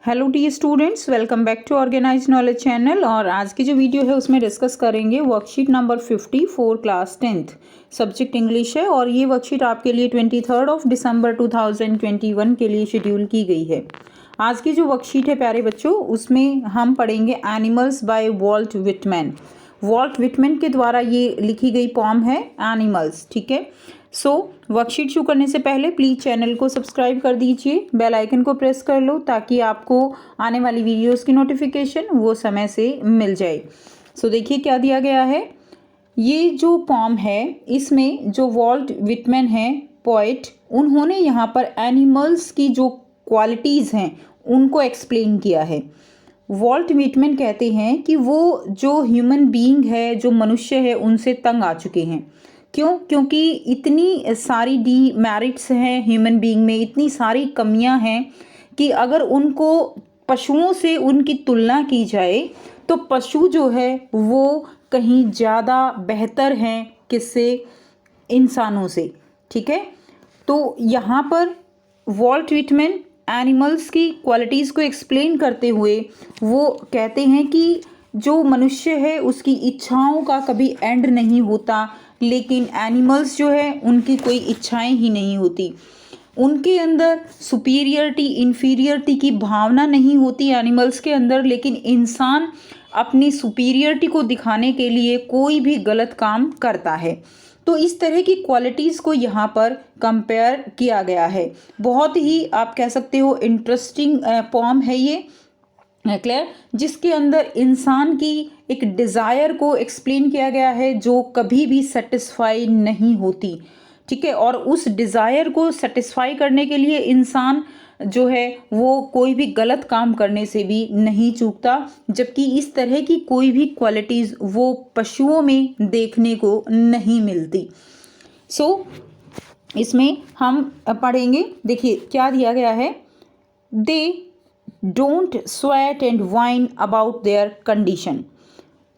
Hello the students, welcome back to organise knowledge channel. और आज की जो वीडियो है उसमें डिस्कस करेंगे worksheet number 54 class 10th subject English है। और ये वर्कशीट आपके लिए 23 दिसंबर 2021 के लिए शेड्यूल की गई है। आज की जो वर्कशीट है प्यारे बच्चों, उसमें हम पढ़ेंगे animals bye Walt Whitman. Walt Whitman के द्वारा ये लिखी गई पॉम है एनिमल्स। ठीक है, सो वर्कशीट शुरू करने से पहले प्लीज़ चैनल को सब्सक्राइब कर दीजिए, बेल आइकन को प्रेस कर लो ताकि आपको आने वाली वीडियोस की नोटिफिकेशन वो समय से मिल जाए। सो देखिए क्या दिया गया है। ये जो पॉम है इसमें जो वॉल्ट विटमैन है पोएट, उन्होंने यहाँ पर एनिमल्स की जो क्वालिटीज़ हैं उनको एक्सप्लेन किया है। वॉल्ट विटमैन कहते हैं कि वो जो ह्यूमन बीइंग है, जो मनुष्य है, उनसे तंग आ चुके हैं। क्यों? क्योंकि इतनी सारी डीमेरिट्स हैं ह्यूमन बीइंग में, इतनी सारी कमियां हैं कि अगर उनको पशुओं से उनकी तुलना की जाए तो पशु जो है वो कहीं ज़्यादा बेहतर हैं किससे? इंसानों से। ठीक है, तो यहाँ पर वॉल्ट विटमैन एनिमल्स की क्वालिटीज़ को एक्सप्लेन करते हुए वो कहते हैं कि जो मनुष्य है उसकी इच्छाओं का कभी एंड नहीं होता, लेकिन एनिमल्स जो है उनकी कोई इच्छाएं ही नहीं होती। उनके अंदर सुपीरियरिटी इन्फीरियरिटी की भावना नहीं होती एनिमल्स के अंदर, लेकिन इंसान अपनी सुपीरियरिटी को दिखाने के लिए कोई भी गलत काम करता है। तो इस तरह की क्वालिटीज़ को यहाँ पर कंपेयर किया गया है। बहुत ही आप कह सकते हो इंटरेस्टिंग पॉम है ये, क्लियर, जिसके अंदर इंसान की एक डिज़ायर को एक्सप्लेन किया गया है जो कभी भी सेटिस्फाई नहीं होती। ठीक है, और उस डिज़ायर को सेटिस्फाई करने के लिए इंसान जो है वो कोई भी गलत काम करने से भी नहीं चूकता, जबकि इस तरह की कोई भी क्वालिटीज़ वो पशुओं में देखने को नहीं मिलती। सो इसमें हम पढ़ेंगे, देखिए क्या दिया गया है। They don't sweat and whine about their condition.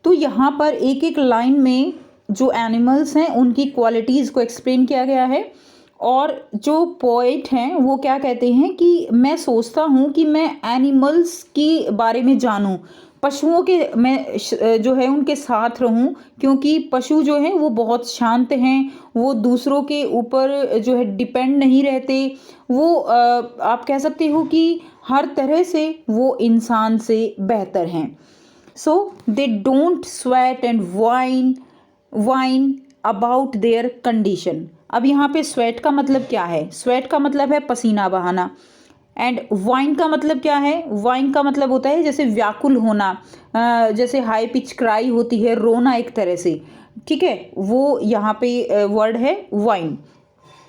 तो यहाँ पर एक एक लाइन में जो एनिमल्स हैं उनकी क्वालिटीज़ को एक्सप्लेन किया गया है। और जो पोएट हैं वो क्या कहते हैं कि मैं सोचता हूँ कि मैं एनिमल्स के बारे में जानूँ, पशुओं के मैं जो है उनके साथ रहूं, क्योंकि पशु जो हैं वो बहुत शांत हैं, वो दूसरों के ऊपर जो है डिपेंड नहीं रहते, वो आप कह सकते हो कि हर तरह से वो इंसान से बेहतर हैं। So they don't sweat and whine about their condition. अब यहाँ पे स्वेट का मतलब क्या है? स्वेट का मतलब है पसीना बहाना। एंड वाइन का मतलब क्या है? वाइन का मतलब होता है जैसे व्याकुल होना, जैसे हाई पिच क्राई होती है, रोना एक तरह से। ठीक है, वो यहाँ पे वर्ड है वाइन।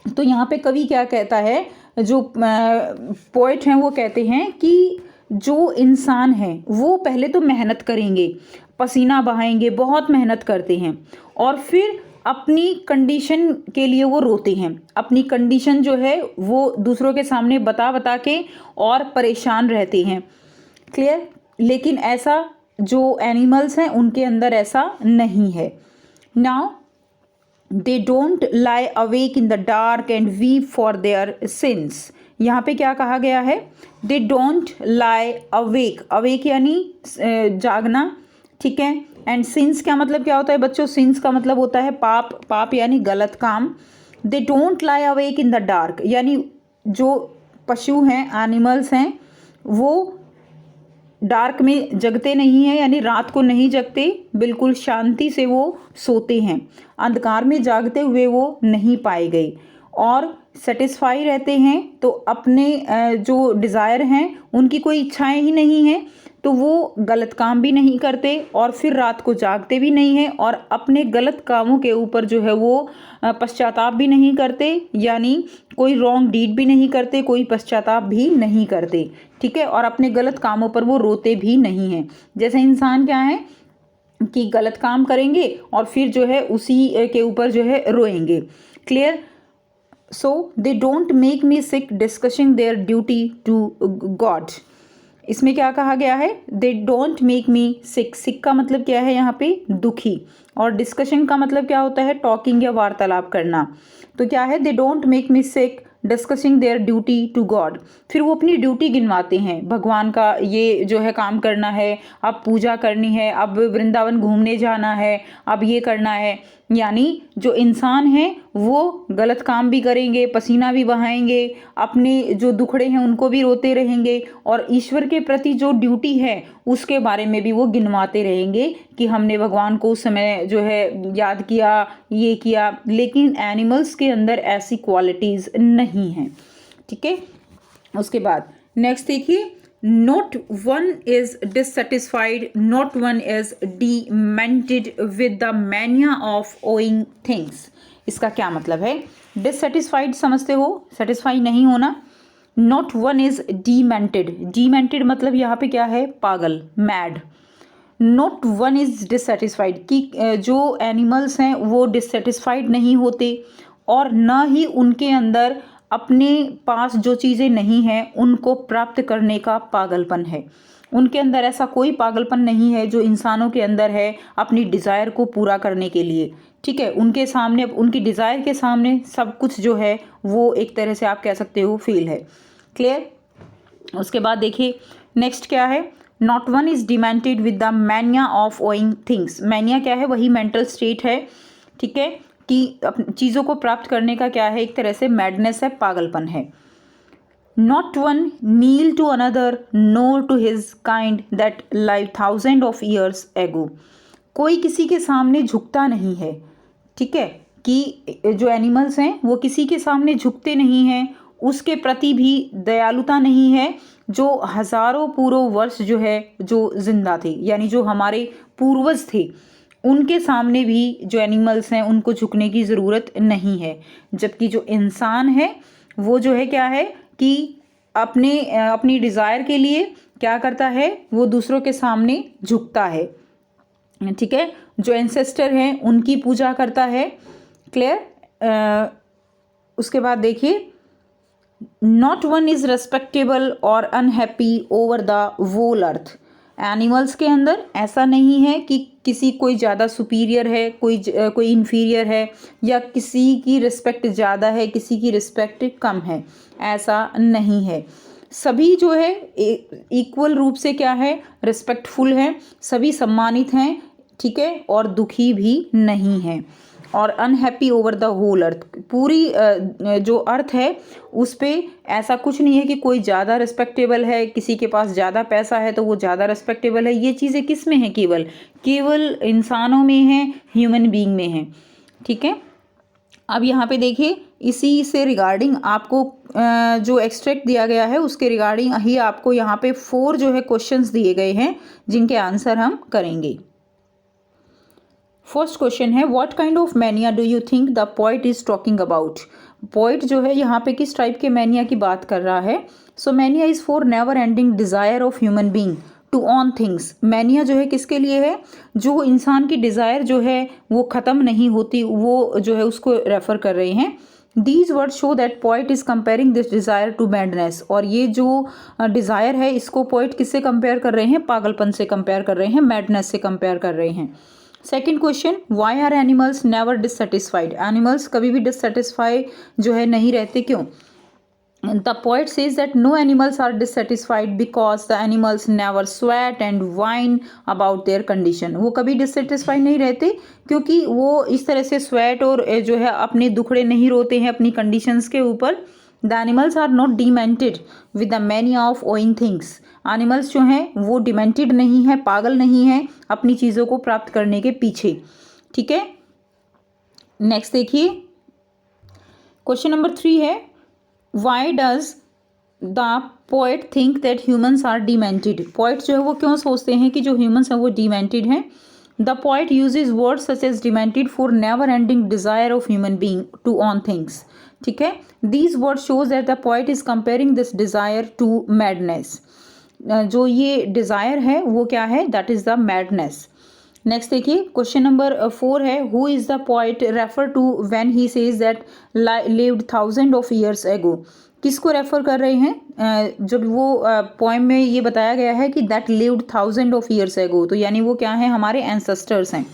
तो यहाँ पे कवि क्या कहता है, जो पोएट हैं वो कहते हैं कि जो इंसान है वो पहले तो मेहनत करेंगे, पसीना बहाएंगे, बहुत मेहनत करते हैं, और फिर अपनी कंडीशन के लिए वो रोते हैं। अपनी कंडीशन जो है वो दूसरों के सामने बता बता के और परेशान रहते हैं। क्लियर? लेकिन ऐसा जो एनिमल्स हैं उनके अंदर ऐसा नहीं है। Now they don't lie awake in the dark and weep for their since. यहाँ पे क्या कहा गया है? They don't lie awake, awake यानी जागना। ठीक है, एंड सिंस का मतलब क्या होता है बच्चों? सिंस का मतलब होता है पाप, पाप यानी गलत काम। They don't lie awake in the dark यानी जो पशु हैं, एनिमल्स हैं, वो डार्क में जगते नहीं हैं, यानी रात को नहीं जगते, बिल्कुल शांति से वो सोते हैं, अंधकार में जागते हुए वो नहीं पाए गए, और सेटिस्फाई रहते हैं। तो अपने जो डिज़ायर हैं उनकी कोई इच्छाएं ही नहीं हैं, तो वो गलत काम भी नहीं करते और फिर रात को जागते भी नहीं हैं, और अपने गलत कामों के ऊपर जो है वो पश्चाताप भी नहीं करते, यानी कोई रॉन्ग डीड भी नहीं करते, कोई पश्चाताप भी नहीं करते। ठीक है, और अपने गलत कामों पर वो रोते भी नहीं हैं। जैसे इंसान क्या है कि गलत काम करेंगे और फिर जो है उसी के ऊपर जो है रोएंगे। Clear? So they don't make me sick discussing their duty to God. इसमें क्या कहा गया है? दे डोंट मेक मी सिक। सिक का मतलब क्या है यहाँ पे? दुखी। और डिस्कशन का मतलब क्या होता है? टॉकिंग या वार्तालाप करना। तो क्या है? They don't make me sick discussing their duty to God. फिर वो अपनी ड्यूटी गिनवाते हैं, भगवान का ये जो है काम करना है, अब पूजा करनी है, अब वृंदावन घूमने जाना है, अब ये करना है। यानी जो इंसान है वो गलत काम भी करेंगे, पसीना भी बहाएंगे, अपने जो दुखड़े हैं उनको भी रोते रहेंगे, और ईश्वर के प्रति जो ड्यूटी है उसके बारे में भी वो गिनवाते रहेंगे कि हमने भगवान को उस समय जो है याद किया, ये किया। लेकिन एनिमल्स के अंदर ऐसी क्वालिटीज़ नहीं हैं, ठीक है। उसके बाद नेक्स्ट देखिए, not one is dissatisfied, not one is demented with the mania of owing things. इसका क्या मतलब है? डिससेटिस्फाइड समझते हो, सेटिस्फाई नहीं होना। Not one is demented, demented मतलब यहाँ पे क्या है? पागल, mad. Not one is dissatisfied कि जो एनिमल्स हैं वो डिससेटिस्फाइड नहीं होते, और न ही उनके अंदर अपने पास जो चीज़ें नहीं हैं उनको प्राप्त करने का पागलपन है। उनके अंदर ऐसा कोई पागलपन नहीं है जो इंसानों के अंदर है अपनी डिज़ायर को पूरा करने के लिए, ठीक है। उनके सामने, उनकी डिज़ायर के सामने सब कुछ जो है वो एक तरह से आप कह सकते हो फेल है। क्लियर? उसके बाद देखिए नेक्स्ट क्या है, not one is demented with the mania of owing things. Mania क्या है? वही मेंटल स्टेट है, ठीक है, कि चीज़ों को प्राप्त करने का क्या है? एक तरह से मैडनेस है, पागलपन है। Not one kneel to another nor to his kind that lived thousand of years ago. कोई किसी के सामने झुकता नहीं है, ठीक है, कि जो एनिमल्स हैं वो किसी के सामने झुकते नहीं हैं, उसके प्रति भी दयालुता नहीं है जो हजारों पूर्व वर्ष जो है जो जिंदा थे, यानी जो हमारे पूर्वज थे उनके सामने भी जो एनिमल्स हैं उनको झुकने की ज़रूरत नहीं है। जबकि जो इंसान है वो जो है क्या है कि अपनी डिज़ायर के लिए क्या करता है? वो दूसरों के सामने झुकता है, ठीक है। जो एंसेस्टर हैं उनकी पूजा करता है। क्लियर? उसके बाद देखिए, not one is respectable or unhappy over the whole earth. Animals के अंदर ऐसा नहीं है कि किसी कोई ज़्यादा सुपीरियर है, कोई इन्फीरियर है, या किसी की रिस्पेक्ट ज़्यादा है, किसी की रिस्पेक्ट कम है, ऐसा नहीं है। सभी जो है इक्वल रूप से क्या है? रिस्पेक्टफुल हैं, सभी सम्मानित हैं, ठीक है, और दुखी भी नहीं हैं। और unhappy over the whole earth, पूरी जो अर्थ है उस पे ऐसा कुछ नहीं है कि कोई ज़्यादा रिस्पेक्टेबल है, किसी के पास ज़्यादा पैसा है तो वो ज़्यादा रिस्पेक्टेबल है। ये चीज़ें किस में हैं? केवल इंसानों में हैं, ह्यूमन बीइंग में हैं, ठीक है। अब यहाँ पे देखिए, इसी से रिगार्डिंग आपको जो एक्सट्रैक्ट दिया गया है उसके रिगार्डिंग ही आपको यहाँ पे 4 जो है क्वेश्चंस दिए गए हैं जिनके आंसर हम करेंगे। फर्स्ट क्वेश्चन है, what kind of mania do you think the poet is talking about. Poet जो है यहाँ पे किस टाइप के मैनिया की बात कर रहा है? So mania is for never ending desire of human being to own things. Mania जो है किसके लिए है? जो इंसान की डिज़ायर जो है वो ख़त्म नहीं होती, वो जो है उसको रेफर कर रहे हैं। These word show that poet is comparing this desire to madness. और ये जो डिज़ायर है इसको पोइट किससे कंपेयर कर रहे हैं? पागलपन से कंपेयर कर रहे हैं, मैडनेस से कंपेयर कर रहे हैं। Second question, why are animals never dissatisfied. Animals कभी भी डिससेटिस्फाई जो है नहीं रहते, क्यों? The poet says that no animals are dissatisfied because the animals never sweat and whine about their condition. वो कभी dissatisfied नहीं रहते क्योंकि वो इस तरह से sweat और जो है अपने दुखड़े नहीं रोते हैं अपनी conditions के ऊपर। The animals are not demented with the mania of owing things. Animals जो हैं वो demented नहीं है, पागल नहीं है अपनी चीज़ों को प्राप्त करने के पीछे, ठीक है। नेक्स्ट देखिए, क्वेश्चन नंबर 3 है, why does the poet think that humans are demented. Poet जो है वो क्यों सोचते हैं कि जो ह्यूमन्स हैं वो डिमेंटेड हैं? The poet uses words such as demented for never ending desire of human being to own things, ठीक है। These word shows that the poet is comparing this desire to madness. जो ये desire है वो क्या है? That is the madness. Next देखिए, question number 4 है, who is the poet refer to when he says that lived thousand of years ago. किसको refer कर रहे हैं? जब वो पोएम में ये बताया गया है कि that lived thousand of years ago, तो यानी वो क्या है? हमारे एंसेस्टर्स हैं।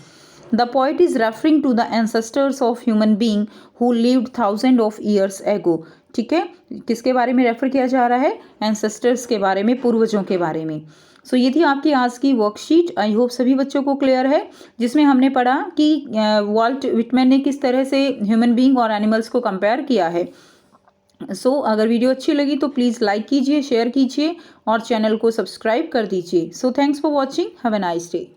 The poet is referring to the ancestors of human being who lived thousand of years ago, ठीक है, किसके बारे में रेफर किया जा रहा है, एंसेस्टर्स के बारे में, पूर्वजों के बारे में। सो ये थी आपकी आज की वर्कशीट। आई होप सभी बच्चों को क्लियर है, जिसमें हमने पढ़ा कि वाल्ट व्हिटमैन ने किस तरह से ह्यूमन बीइंग और एनिमल्स को कंपेयर किया है। सो अगर वीडियो अच्छी लगी तो प्लीज़ लाइक कीजिए, शेयर कीजिए और चैनल को सब्सक्राइब कर दीजिए। So thanks for watching, have a nice day.